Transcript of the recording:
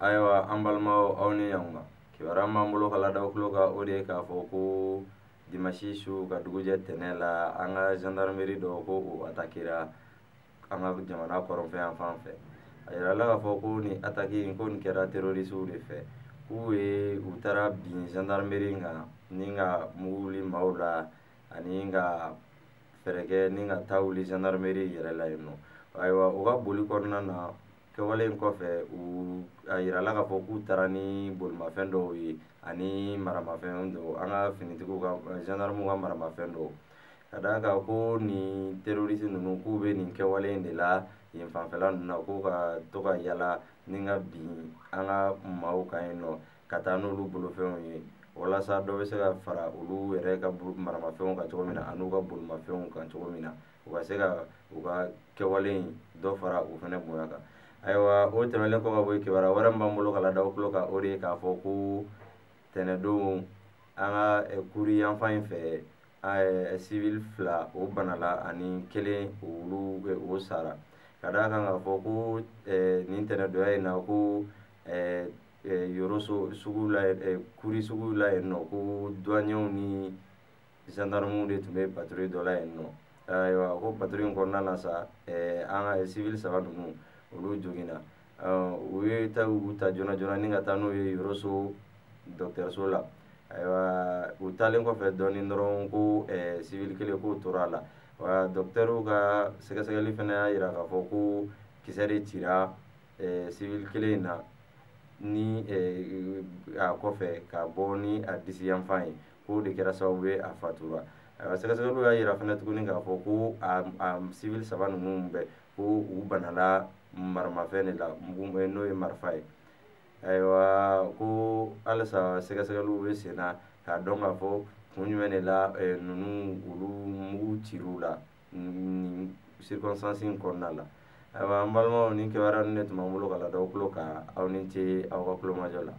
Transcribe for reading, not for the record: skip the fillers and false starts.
Ayiwa an balimaw aw ni ɲankuma kibaruya m'an bolo ka lada aw tulo kan o de ye k'a fɔ ko dimanche su ka dugujɛ tɛnɛ la an ka gendarmerie dɔ ko o attaquera an ka jamana kɔrɔnfɛ yan fan fɛ a yirala k'a fɔ ko nin attaque in ko nin kɛra terroriste de fɛ u taara bin gendarmerie kan ni ka mugu wuli maaw la ani ka fɛɛrɛ kɛ ni ka taa wuli gendarmerie yɛrɛ la yen nɔ ayiwa u ka boli kɔnɔna na kɛwale in kɔfɛ a yirala k'a fɔ k'u taara ni bolimafɛn dɔw ye ani maramafɛn dɔw an ka finitigiw ka gendarmew ka maramafɛn dɔw ka d'a kan ko nin terroriste ninnu k'u bɛ nin kɛwale in de la yen fanfɛla ninnu na ko ka to ka yala ni ka bin an ka maaw kan yen nɔ ka taa n'olu bolofɛnw ye walasa dɔ bɛ se ka fara olu yɛrɛ ka maramafɛnw kan cogo min na ani u ka bolimafɛnw kan cogo min na u ka se ka u ka kɛwale in dɔ fara u fana bonya kan ayiwa o tɛmɛnen kɔ ka bɔ yen kibaruya wɛrɛ min b'an bolo ka lada aw tulo kan o de ye k'a fɔ ko tɛnɛndon an ka kuri yanfan in fɛ civil 2 o banala ani 1 o sara ka d'a kan k'a fɔ ko nin tɛnɛndonya in na ko yɔrɔso sugu la kuri sugu la yen nɔ ko douaniers ni gendarmew de tun bɛ patrouille dɔ la yen nɔ ayiwa ko patrouille in kɔnɔna na sa an ka civil 3 ninnu olu joginna u ye u ta joona joona ni ka taa n'u ye yɔrɔso dɔgɔtɔrɔso la ayiwa u taalen kɔfɛ dɔɔnin dɔrɔn ko civil 1 k'o tora a la wa dɔgɔtɔrɔw ka sɛgɛsɛgɛli fana y'a jira k'a fɔ ko kisɛ de cira civil 1 in na ni a kɔfɛ ka bɔ ni a disi yanfan ye k'o de kɛra sababu ye a fatura ayiwa sɛgɛsɛgɛliw y'a jira fana tuguni k'a fɔ ko a civil 3 ninnu bɛɛ ko u banala maramafɛn de la n'o ye marifa ye ayiwa ko halisa sɛgɛsɛgɛliw bɛ sen na k'a dɔn k'a fɔ kun jumɛn de la ninnu olu mugu cir'u la nin circonstance in kɔnɔna la ayiwa an balimaw nin kibaruya ninnu de tun b'an bolo ka lada aw tulo kan aw ni ce aw ka kulomajɔ la